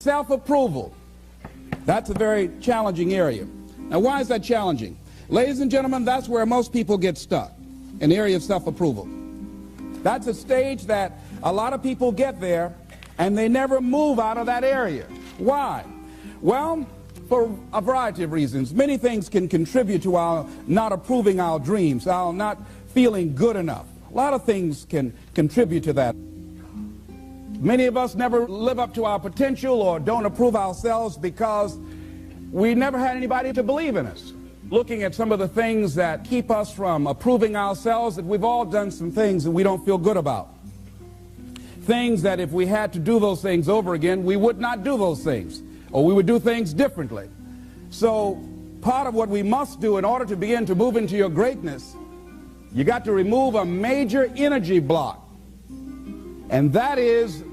Self-approval. That's a very challenging area. Now, why is that challenging? Ladies and gentlemen, that's where most people get stuck, in the area of self-approval. That's a stage that a lot of people get there, and they never move out of that area. Why? Well, for a variety of reasons. Many things can contribute to our not approving our dreams, our not feeling good enough. A lot of things can contribute to that. Many of us never live up to our potential or don't approve ourselves because we never had anybody to believe in us. Looking at some of the things that keep us from approving ourselves, that we've all done some things that we don't feel good about. Things that if we had to do those things over again, we would not do those things, or we would do things differently. So part of what we must do in order to begin to move into your greatness, you got to remove a major energy block. And that is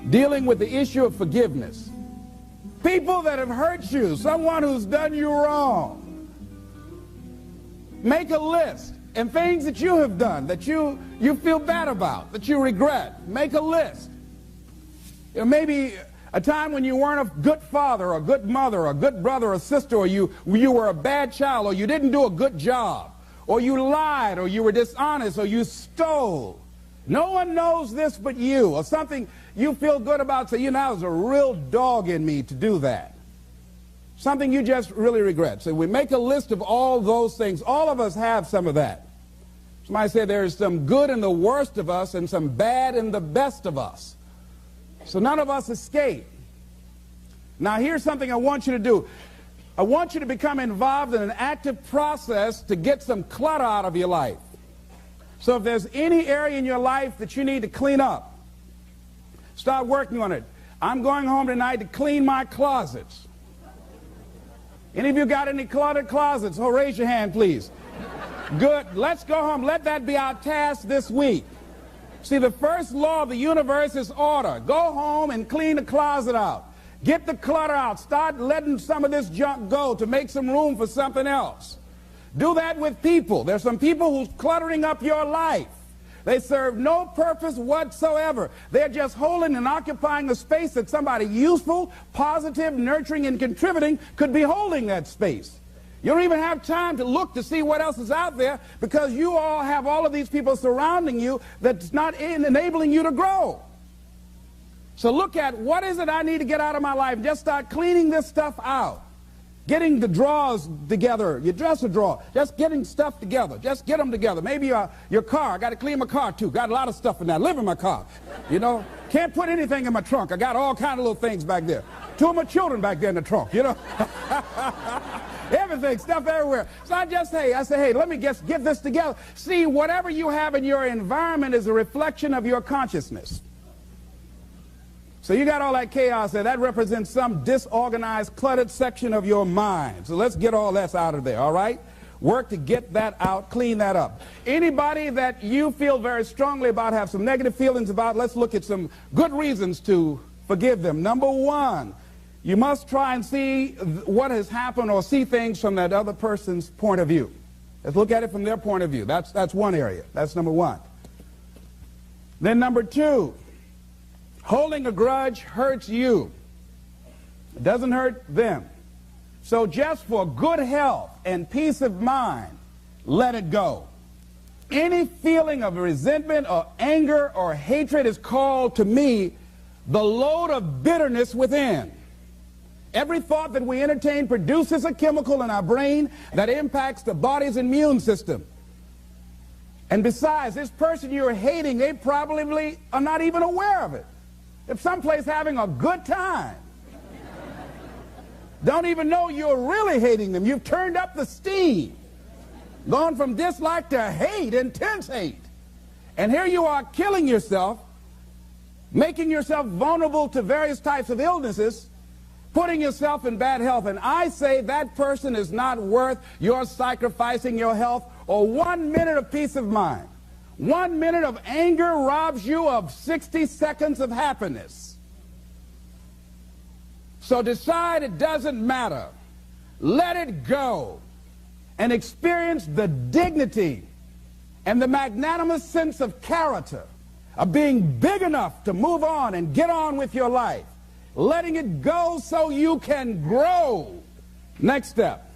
dealing with the issue of forgiveness. People that have hurt you, someone who's done you wrong. Make a list, and things that you have done that you feel bad about, that you regret. Make a list. You know, maybe a time when you weren't a good father or a good mother or a good brother or sister, or you were a bad child, or you didn't do a good job, or you lied, or you were dishonest, or you stole. No one knows this but you, or something you feel good about, so you know, there's a real dog in me to do that. Something you just really regret. So we make a list of all those things. All of us have some of that. Somebody said there's some good in the worst of us and some bad in the best of us. So none of us escape. Now here's something I want you to do. I want you to become involved in an active process to get some clutter out of your life. So if there's any area in your life that you need to clean up, start working on it. I'm going home tonight to clean my closets. Any of you got any cluttered closets? Oh, raise your hand, please. Good. Let's go home. Let that be our task this week. See, the first law of the universe is order. Go home and clean the closet out. Get the clutter out. Start letting some of this junk go to make some room for something else. Do that with people. There's some people who's cluttering up your life. They serve no purpose whatsoever. They're just holding and occupying a space that somebody useful, positive, nurturing, and contributing could be holding that space. You don't even have time to look to see what else is out there because you all have all of these people surrounding you that's not enabling you to grow. So look at what is it I need to get out of my life. Just start cleaning this stuff out. Getting the drawers together, your dresser drawer, just getting stuff together. Just get them together. Maybe your car, I got to clean my car too. Got a lot of stuff in there. Live in my car, you know. Can't put anything in my trunk. I got all kind of little things back there. 2 of my children back there in the trunk, you know. Everything, stuff everywhere. So I say, hey, let me get this together. See, whatever you have in your environment is a reflection of your consciousness. So you got all that chaos there. That represents some disorganized, cluttered section of your mind. So let's get all that out of there, all right? Work to get that out, clean that up. Anybody that you feel very strongly about, have some negative feelings about, let's look at some good reasons to forgive them. Number one, you must try and see what has happened or see things from that other person's point of view. Let's look at it from their point of view. That's one area. That's number one. Then number two, holding a grudge hurts you. It doesn't hurt them. So just for good health and peace of mind, let it go. Any feeling of resentment or anger or hatred is called to me the load of bitterness within. Every thought that we entertain produces a chemical in our brain that impacts the body's immune system. And besides, this person you're hating, they probably are not even aware of it. If someplace having a good time, don't even know you're really hating them. You've turned up the steam, gone from dislike to hate, intense hate. And here you are killing yourself, making yourself vulnerable to various types of illnesses, putting yourself in bad health. And I say that person is not worth your sacrificing your health or 1 minute of peace of mind. 1 minute of anger robs you of 60 seconds of happiness. So decide it doesn't matter. Let it go and experience the dignity and the magnanimous sense of character of being big enough to move on and get on with your life. letting it go so you can grow. Next step.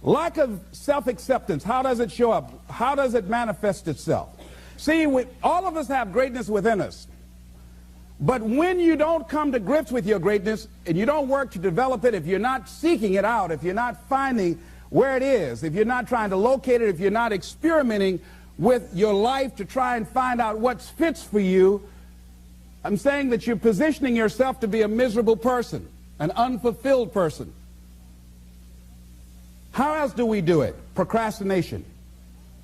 Lack of self-acceptance. How does it show up? How does it manifest itself? See, all of us have greatness within us. But when you don't come to grips with your greatness and you don't work to develop it, if you're not seeking it out, if you're not finding where it is, if you're not trying to locate it, if you're not experimenting with your life to try and find out what fits for you, I'm saying that you're positioning yourself to be a miserable person, an unfulfilled person. How else do we do it? Procrastination.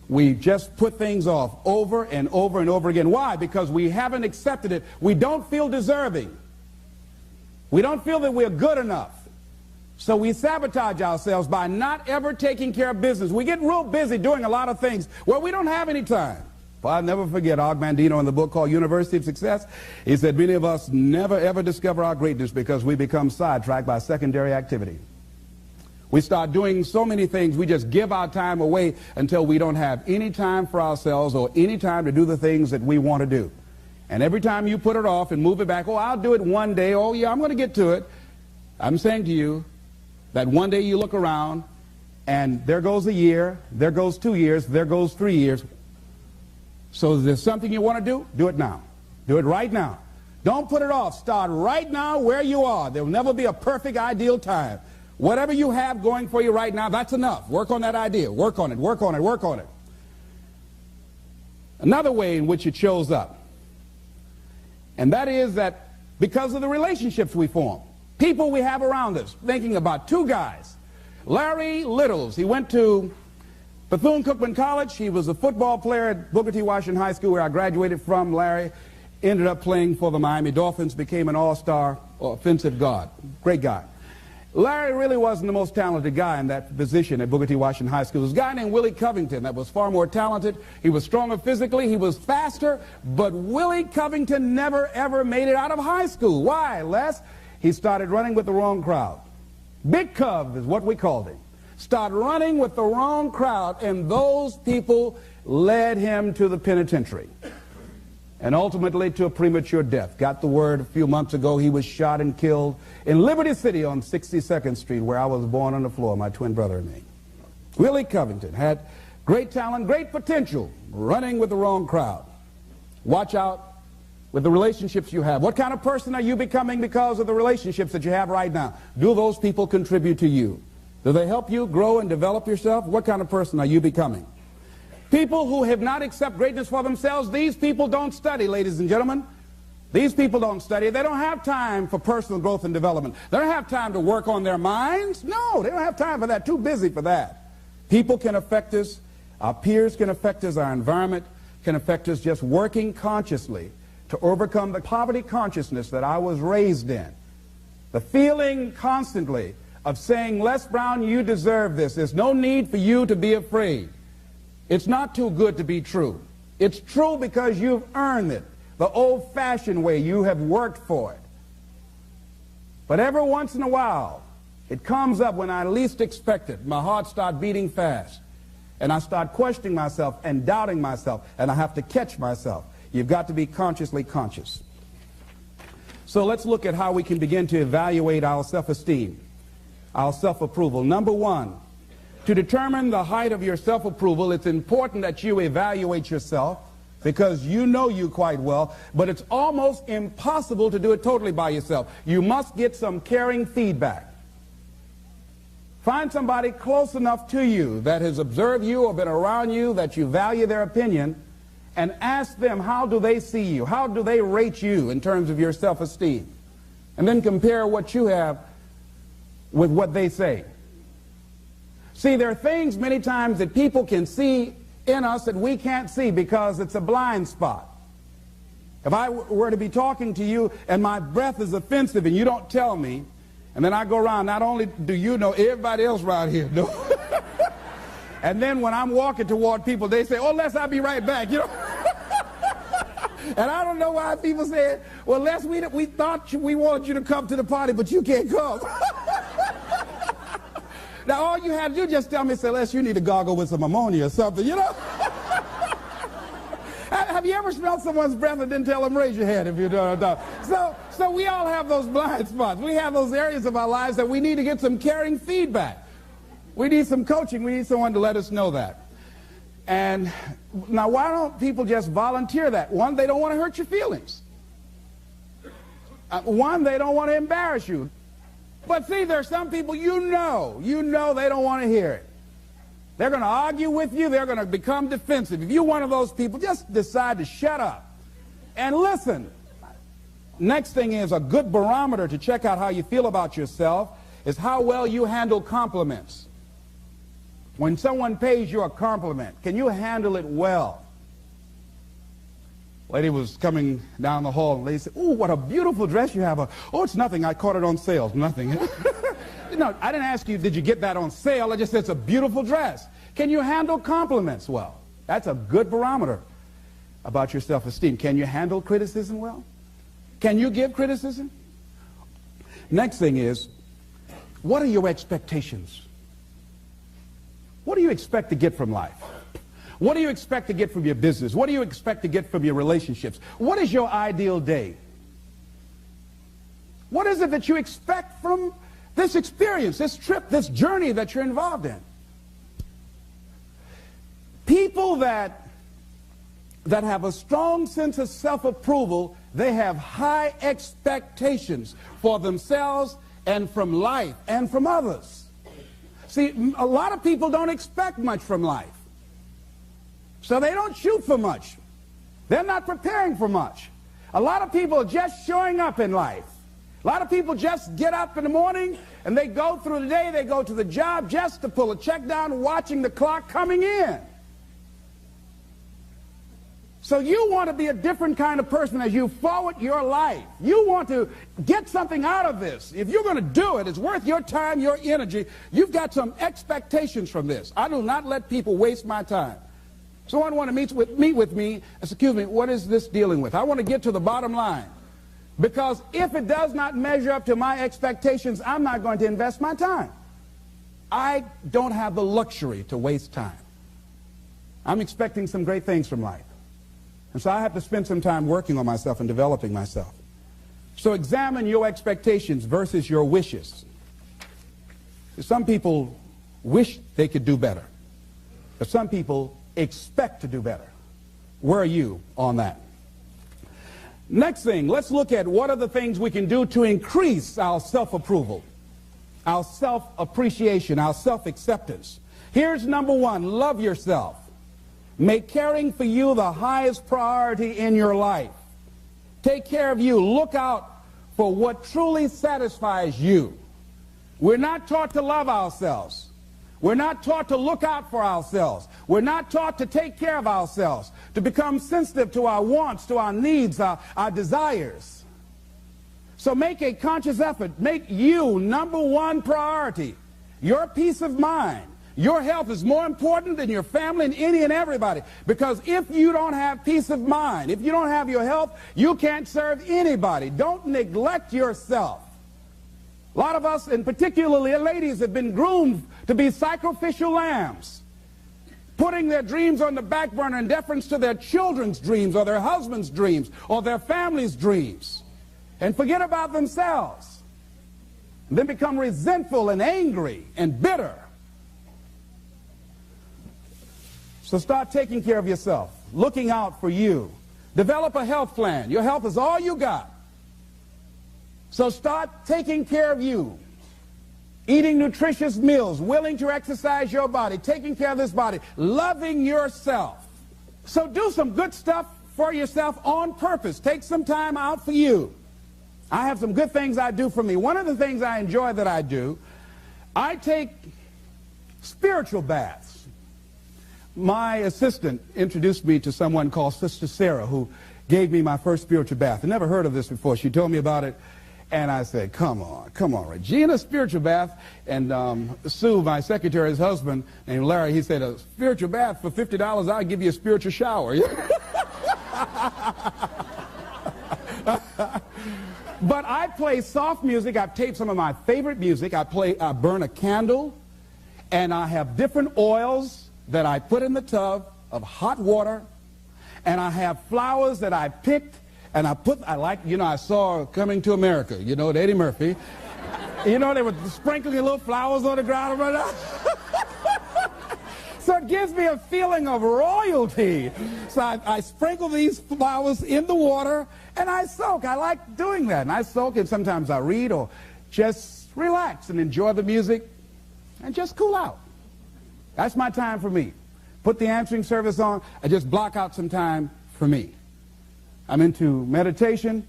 We just put things off over and over and over again. Why? Because we haven't accepted it. We don't feel deserving. We don't feel that we're good enough. So we sabotage ourselves by not ever taking care of business. We get real busy doing a lot of things where we don't have any time. Well, I'll never forget Og Mandino in the book called University of Success. He said many of us never ever discover our greatness because we become sidetracked by secondary activity. We start doing so many things, we just give our time away until we don't have any time for ourselves or any time to do the things that we want to do. And every time you put it off and move it back, oh, I'll do it one day, oh yeah, I'm going to get to it. I'm saying to you that one day you look around and there goes a year, there goes 2 years, there goes 3 years. So if there's something you want to do, do it now. Do it right now. Don't put it off. Start right now where you are. There will never be a perfect, ideal time. Whatever you have going for you right now, that's enough. Work on that idea. Work on it, work on it, work on it. Another way in which it shows up, and that is that because of the relationships we form, people we have around us, thinking about two guys. Larry Littles, he went to Bethune-Cookman College. He was a football player at Booker T. Washington High School, where I graduated from. Larry ended up playing for the Miami Dolphins, became an all-star offensive guard. Great guy. Larry really wasn't the most talented guy in that position at Booker T. Washington High School. There was a guy named Willie Covington that was far more talented. He was stronger physically. He was faster. But Willie Covington never, ever made it out of high school. Why, Les? He started running with the wrong crowd. Big Cov is what we called him. Started running with the wrong crowd, and those people led him to the penitentiary. And ultimately to a premature death. Got the word a few months ago he was shot and killed in Liberty City on 62nd Street, where I was born on the floor, my twin brother and me. Willie Covington had great talent, great potential, running with the wrong crowd. Watch out with the relationships you have. What kind of person are you becoming because of the relationships that you have right now? Do those people contribute to you? Do they help you grow and develop yourself? What kind of person are you becoming? People who have not accepted greatness for themselves, these people don't study, ladies and gentlemen. These people don't study. They don't have time for personal growth and development. They don't have time to work on their minds. No, they don't have time for that. Too busy for that. People can affect us. Our peers can affect us. Our environment can affect us. Just working consciously to overcome the poverty consciousness that I was raised in. The feeling constantly of saying, Les Brown, you deserve this. There's no need for you to be afraid. It's not too good to be true. It's true because you've earned it. The old-fashioned way, you have worked for it. But every once in a while, it comes up when I least expect it. My heart starts beating fast. And I start questioning myself and doubting myself. And I have to catch myself. You've got to be consciously conscious. So let's look at how we can begin to evaluate our self-esteem, our self-approval. Number one, to determine the height of your self-approval, it's important that you evaluate yourself because you know you quite well, but it's almost impossible to do it totally by yourself. You must get some caring feedback. Find somebody close enough to you that has observed you or been around you that you value their opinion, and ask them, how do they see you? How do they rate you in terms of your self-esteem? And then compare what you have with what they say. See, there are things many times that people can see in us that we can't see because it's a blind spot. If I were to be talking to you and my breath is offensive and you don't tell me, and then I go around, not only do you know, everybody else around here knows. And then when I'm walking toward people, they say, oh, Les, I'll be right back, you know. And I don't know why people say, well, Les, we thought we wanted you to come to the party, but you can't come. Now, all you have to do is just tell me, say, Les, you need to gargle with some ammonia or something, you know. Have you ever smelled someone's breath and didn't tell them? Raise your hand if you don't know. So we all have those blind spots. We have those areas of our lives that we need to get some caring feedback. We need some coaching. We need someone to let us know that. And now, why don't people just volunteer that? One, they don't want to hurt your feelings. One, they don't want to embarrass you. But see, there are some people you know they don't want to hear it. They're going to argue with you. They're going to become defensive. If you're one of those people, just decide to shut up and listen. Next thing is a good barometer to check out how you feel about yourself is how well you handle compliments. When someone pays you a compliment, can you handle it well? Lady was coming down the hall and they said, "Oh, what a beautiful dress you have." "Oh, it's nothing. I caught it on sale." Nothing. No, I didn't ask you, did you get that on sale? I just said it's a beautiful dress. Can you handle compliments well? That's a good barometer about your self-esteem. Can you handle criticism well? Can you give criticism? Next thing is, what are your expectations? What do you expect to get from life? What do you expect to get from your business? What do you expect to get from your relationships? What is your ideal day? What is it that you expect from this experience, this trip, this journey that you're involved in? People that have a strong sense of self-approval, they have high expectations for themselves and from life and from others. See, a lot of people don't expect much from life. So they don't shoot for much. They're not preparing for much. A lot of people are just showing up in life. A lot of people just get up in the morning and they go through the day, they go to the job just to pull a check down, watching the clock coming in. So you want to be a different kind of person as you forward your life. You want to get something out of this. If you're going to do it, it's worth your time, your energy. You've got some expectations from this. I do not let people waste my time. Someone want to meet with me, excuse me, what is this dealing with? I want to get to the bottom line. Because if it does not measure up to my expectations, I'm not going to invest my time. I don't have the luxury to waste time. I'm expecting some great things from life. And so I have to spend some time working on myself and developing myself. So examine your expectations versus your wishes. Some people wish they could do better, but some people expect to do better. Where are you on that? Next thing, let's look at what are the things we can do to increase our self-approval, our self-appreciation, our self-acceptance. Here's number one, love yourself. Make caring for you the highest priority in your life. Take care of you. Look out for what truly satisfies you. We're not taught to love ourselves. We're not taught to look out for ourselves. We're not taught to take care of ourselves, to become sensitive to our wants, to our needs, our desires. So make a conscious effort. Make you number one priority. Your peace of mind. Your health is more important than your family and any and everybody. Because if you don't have peace of mind, if you don't have your health, you can't serve anybody. Don't neglect yourself. A lot of us, and particularly ladies, have been groomed to be sacrificial lambs, putting their dreams on the back burner in deference to their children's dreams or their husband's dreams or their family's dreams, and forget about themselves, and then become resentful and angry and bitter. So start taking care of yourself, looking out for you. Develop a health plan. Your health is all you got. So start taking care of you. Eating nutritious meals, willing to exercise your body, taking care of this body, loving yourself. So do some good stuff for yourself on purpose. Take some time out for you. I have some good things I do for me. One of the things I enjoy that I do, I take spiritual baths. My assistant introduced me to someone called Sister Sarah, who gave me my first spiritual bath. I never heard of this before. She told me about it, and I said, come on, Regina, spiritual bath. And Sue, my secretary's husband, named Larry, he said, a spiritual bath for $50, I'll give you a spiritual shower. But I play soft music. I've taped some of my favorite music. I burn a candle, and I have different oils that I put in the tub of hot water, and I have flowers that I picked, and I saw Coming to America, with Eddie Murphy. They were sprinkling little flowers on the ground. So it gives me a feeling of royalty. So I sprinkle these flowers in the water, and I soak. I like doing that. And I soak, and sometimes I read or just relax and enjoy the music and just cool out. That's my time for me. Put the answering service on. I just block out some time for me. I'm into meditation.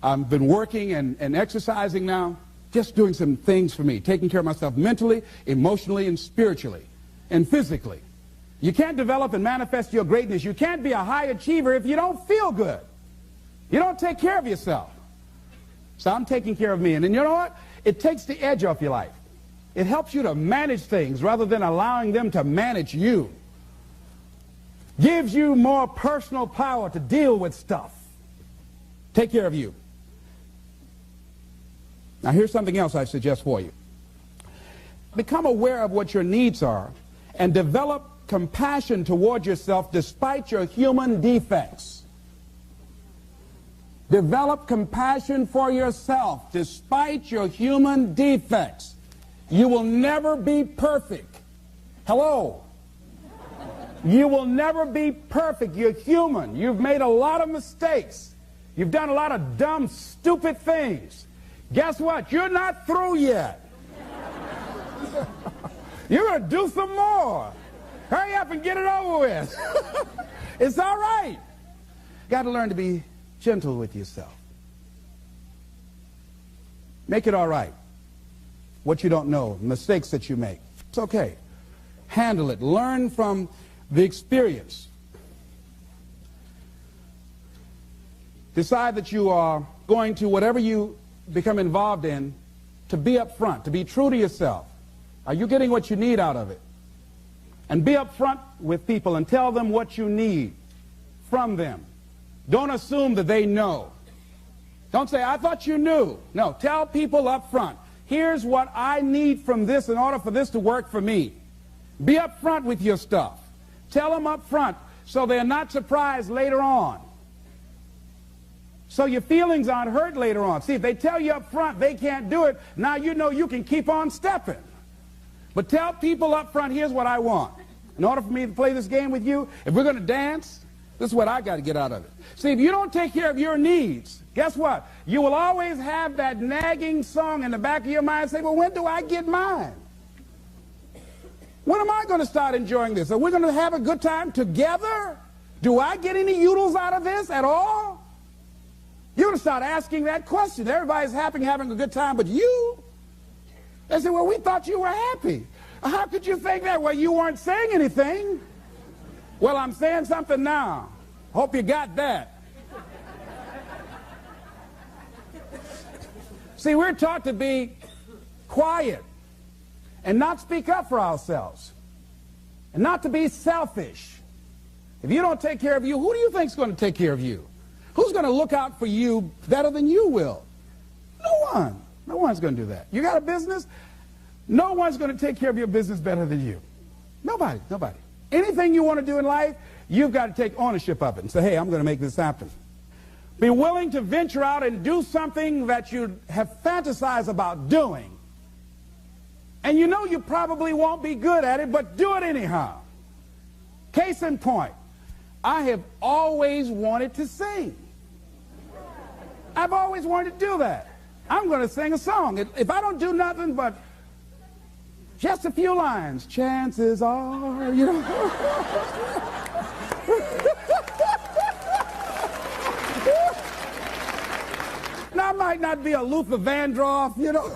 I've been working and exercising now, just doing some things for me, taking care of myself mentally, emotionally, and spiritually, and physically. You can't develop and manifest your greatness. You can't be a high achiever if you don't feel good. You don't take care of yourself. So I'm taking care of me. And then you know what? It takes the edge off your life. It helps you to manage things rather than allowing them to manage you. Gives you more personal power to deal with stuff. Take care of you. Now here's something else I suggest for you. Become aware of what your needs are and develop compassion toward yourself despite your human defects. Develop compassion for yourself despite your human defects. You will never be perfect. Hello? You will never be perfect. You're human. You've made a lot of mistakes. You've done a lot of dumb, stupid things. Guess what? You're not through yet. You're going to do some more. Hurry up and get it over with. It's all right. Got to learn to be gentle with yourself. Make it all right. What you don't know, mistakes that you make. It's okay. Handle it. Learn from the experience. Decide that you are going to, whatever you become involved in, to be up front, to be true to yourself. Are you getting what you need out of it? And be up front with people and tell them what you need from them. Don't assume that they know. Don't say, I thought you knew. No, tell people up front, here's what I need from this in order for this to work for me. Be up front with your stuff. Tell them up front so they're not surprised later on. So your feelings aren't hurt later on. See, if they tell you up front they can't do it, now you know you can keep on stepping. But tell people up front, here's what I want. In order for me to play this game with you, if we're going to dance, this is what I got to get out of it. See, if you don't take care of your needs, guess what? You will always have that nagging song in the back of your mind say, well, when do I get mine? When am I going to start enjoying this? Are we going to have a good time together? Do I get any oodles out of this at all? You're going to start asking that question. Everybody's happy, having a good time, but you? They say, well, we thought you were happy. How could you think that? Well, you weren't saying anything. Well, I'm saying something now. Hope you got that. See, we're taught to be quiet and not speak up for ourselves and not to be selfish. If you don't take care of you, who do you think is going to take care of you? Who's going to look out for you better than you will? No one. No one's going to do that. You got a business? No one's going to take care of your business better than you. Nobody. Nobody. Anything you want to do in life, you've got to take ownership of it and say, hey, I'm going to make this happen. Be willing to venture out and do something that you have fantasized about doing. And you know you probably won't be good at it, but do it anyhow. Case in point, I have always wanted to sing. I've always wanted to do that. I'm going to sing a song. If I don't do nothing but just a few lines, chances are, you know. Now, I might not be a Luther Vandross, you know,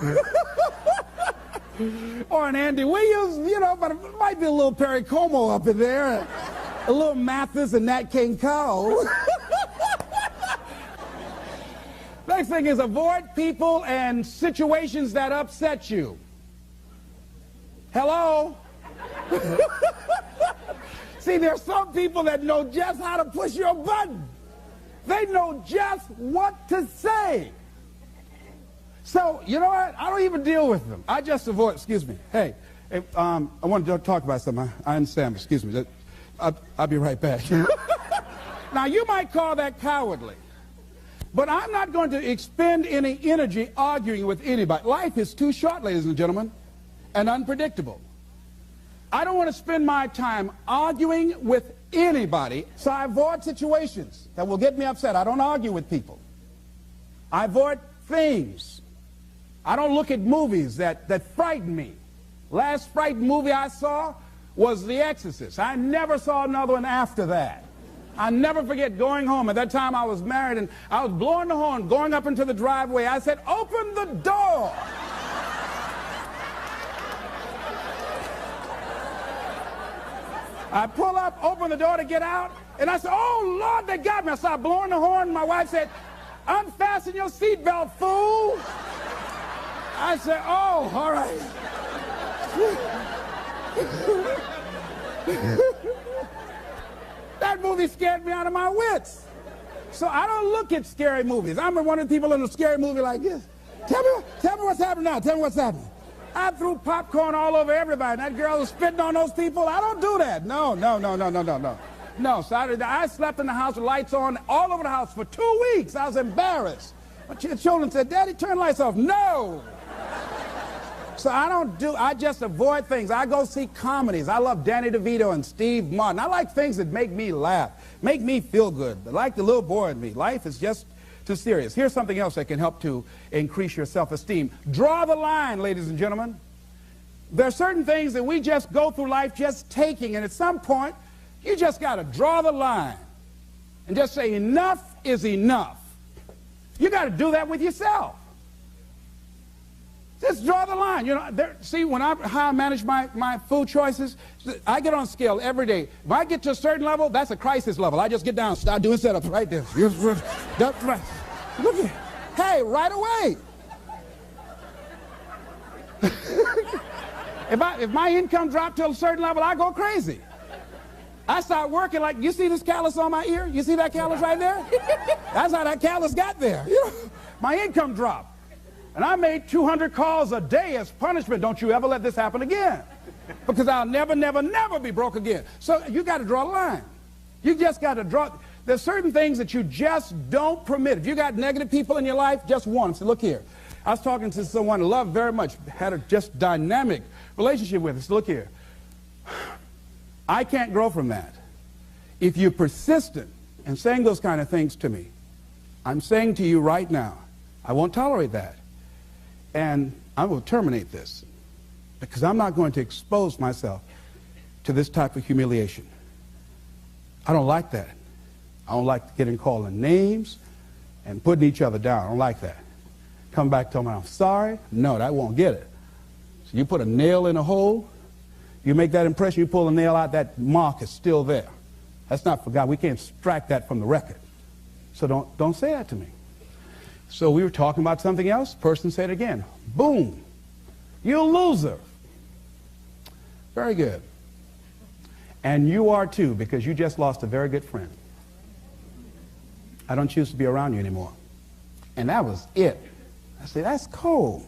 or an Andy Williams, you know, but it might be a little Perry Como up in there, a little Mathis and Nat King Cole. Next thing is avoid people and situations that upset you. Hello? See, there's some people that know just how to push your button. They know just what to say. So, you know what? I don't even deal with them. I just avoid, excuse me. Hey, I want to talk about something. I understand, excuse me. I'll be right back. Now, you might call that cowardly, but I'm not going to expend any energy arguing with anybody. Life is too short, ladies and gentlemen, and unpredictable. I don't want to spend my time arguing with anybody, so I avoid situations that will get me upset. I don't argue with people. I avoid things. I don't look at movies that frighten me. Last frightening movie I saw was The Exorcist. I never saw another one after that. I never forget going home. At that time I was married, and I was blowing the horn, going up into the driveway. I said, "Open the door." I pull up, open the door to get out, and I said, "Oh, Lord, they got me." I started blowing the horn. My wife said, "Unfasten your seatbelt, fool." I said, "Oh, all right." That movie scared me out of my wits. So I don't look at scary movies. I'm one of the people in a scary movie like this. Tell me what's happening now. Tell me what's happening. I threw popcorn all over everybody. That girl was spitting on those people. I don't do that. No. No, so I slept in the house with lights on all over the house for 2 weeks. I was embarrassed. My children said, "Daddy, turn the lights off." No. So I just avoid things. I go see comedies. I love Danny DeVito and Steve Martin. I like things that make me laugh, make me feel good, like the little boy in me. Life is just too serious. Here's something else that can help to increase your self-esteem. Draw the line, ladies and gentlemen. There are certain things that we just go through life just taking, and at some point, you just got to draw the line and just say enough is enough. You got to do that with yourself. Just draw the line. You know, see, how I manage my food choices, I get on a scale every day. If I get to a certain level, that's a crisis level. I just get down, start doing setups right there. Look at, hey, right away. If my income dropped to a certain level, I go crazy. I start working like, you see this callus on my ear? You see that callus right there? That's how that callus got there. You know, my income dropped. And I made 200 calls a day as punishment. Don't you ever let this happen again. Because I'll never, never, never be broke again. So you got to draw a line. You just got to draw. There's certain things that you just don't permit. If you got negative people in your life, just warn them. Say, look here. I was talking to someone I love very much, had a just dynamic relationship with. So look here. I can't grow from that. If you're persistent in saying those kind of things to me, I'm saying to you right now, I won't tolerate that. And I will terminate this because I'm not going to expose myself to this type of humiliation. I don't like that. I don't like getting called names and putting each other down. I don't like that. Come back, tell me I'm sorry. No, that won't get it. So you put a nail in a hole, you make that impression, you pull a nail out, that mark is still there. That's not for God. We can't extract that from the record. So don't say that to me. So we were talking about something else. Person said it again. Boom. You loser. Very good. And you are too, because you just lost a very good friend. I don't choose to be around you anymore. And that was it. I said, that's cold.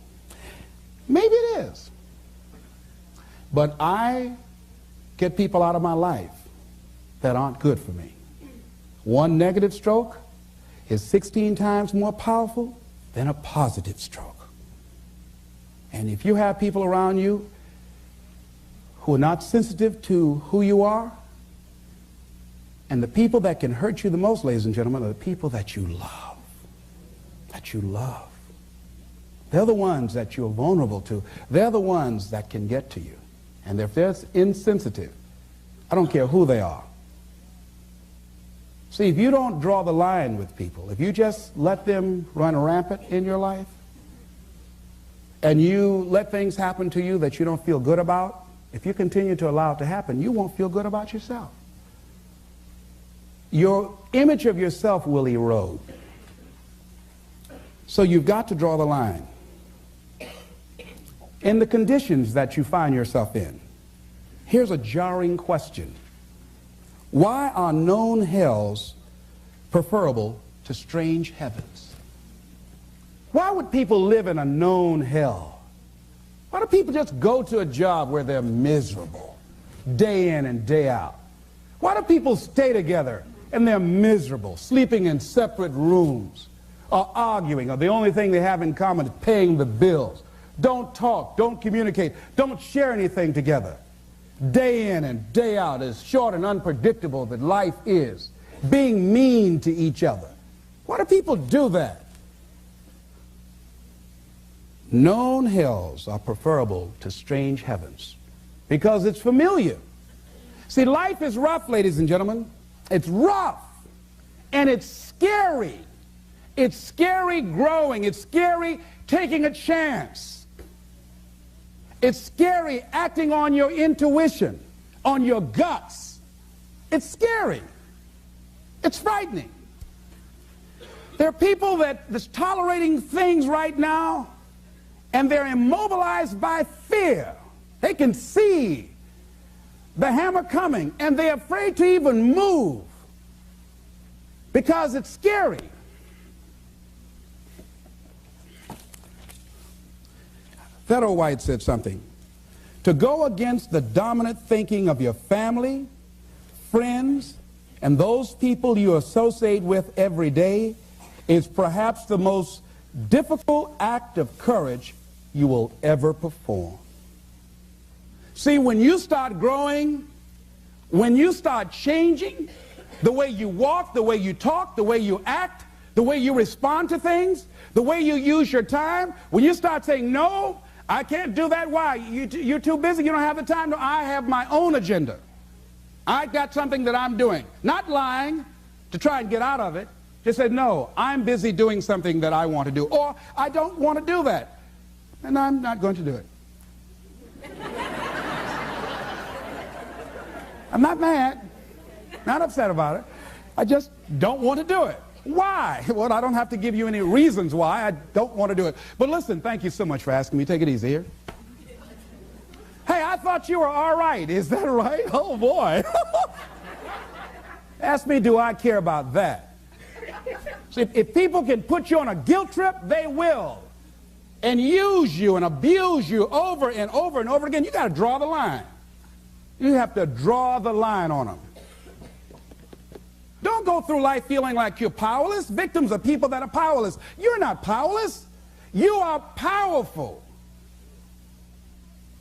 Maybe it is. But I get people out of my life that aren't good for me. One negative stroke is 16 times more powerful than a positive stroke. And if you have people around you who are not sensitive to who you are, and the people that can hurt you the most, ladies and gentlemen, are the people that you love. That you love. They're the ones that you're vulnerable to. They're the ones that can get to you. And if they're insensitive, I don't care who they are. See, if you don't draw the line with people, if you just let them run rampant in your life, and you let things happen to you that you don't feel good about, if you continue to allow it to happen, you won't feel good about yourself. Your image of yourself will erode. So you've got to draw the line. In the conditions that you find yourself in, here's a jarring question. Why are known hells preferable to strange heavens? Why would people live in a known hell? Why do people just go to a job where they're miserable, day in and day out? Why do people stay together and they're miserable, sleeping in separate rooms, or arguing, or the only thing they have in common is paying the bills. Don't talk, don't communicate, don't share anything together. Day in and day out, as short and unpredictable that life is, being mean to each other. Why do people do that? Known hells are preferable to strange heavens because it's familiar. See, life is rough, ladies and gentlemen. It's rough, and it's scary. It's scary growing. It's scary taking a chance. It's scary acting on your intuition, on your guts. It's scary. It's frightening. There are people that's tolerating things right now, and they're immobilized by fear. They can see the hammer coming, and they're afraid to even move because it's scary. Theodore White said something. To go against the dominant thinking of your family, friends, and those people you associate with every day is perhaps the most difficult act of courage you will ever perform. See, when you start growing, when you start changing the way you walk, the way you talk, the way you act, the way you respond to things, the way you use your time, when you start saying, no, I can't do that. Why? You're too busy. You don't have the time. No, I have my own agenda. I got something that I'm doing. Not lying to try and get out of it. Just said, no, I'm busy doing something that I want to do. Or I don't want to do that. And I'm not going to do it. I'm not mad. Not upset about it. I just don't want to do it. Why? Well, I don't have to give you any reasons why I don't want to do it. But listen, thank you so much for asking me. Take it easy here. Hey, I thought you were all right. Is that right? Oh, boy. Ask me, do I care about that? See, if people can put you on a guilt trip, they will. And use you and abuse you over and over and over again. You got to draw the line. You have to draw the line on them. Don't go through life feeling like you're powerless. Victims are people that are powerless. You're not powerless. You are powerful.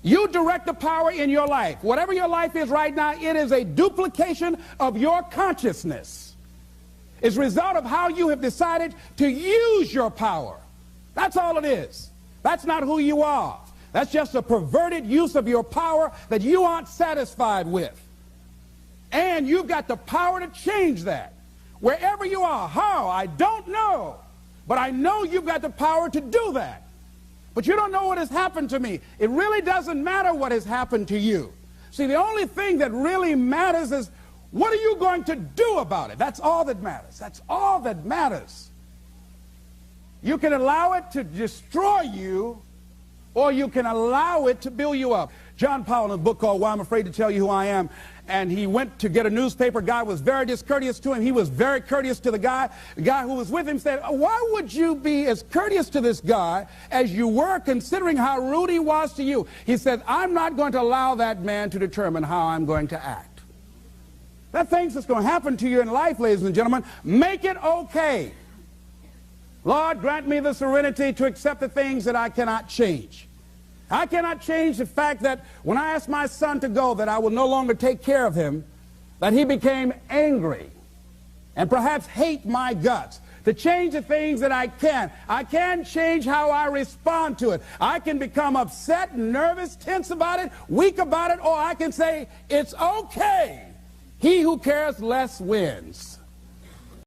You direct the power in your life. Whatever your life is right now, it is a duplication of your consciousness. It's a result of how you have decided to use your power. That's all it is. That's not who you are. That's just a perverted use of your power that you aren't satisfied with. And you've got the power to change that. Wherever you are, how, I don't know. But I know you've got the power to do that. But you don't know what has happened to me. It really doesn't matter what has happened to you. See, the only thing that really matters is what are you going to do about it? That's all that matters. That's all that matters. You can allow it to destroy you, or you can allow it to build you up. John Powell, in a book called Why I'm Afraid to Tell You Who I Am, and he went to get a newspaper. Guy was very discourteous to him. He was very courteous to the guy. The guy who was with him said, why would you be as courteous to this guy as you were, considering how rude he was to you? He said, I'm not going to allow that man to determine how I'm going to act. There are things that's going to happen to you in life, ladies and gentlemen. Make it okay. Lord, grant me the serenity to accept the things that I cannot change. I cannot change the fact that when I asked my son to go, that I will no longer take care of him, that he became angry and perhaps hate my guts. To change the things that I can change how I respond to it. I can become upset, nervous, tense about it, weak about it, or I can say, it's okay. He who cares less wins.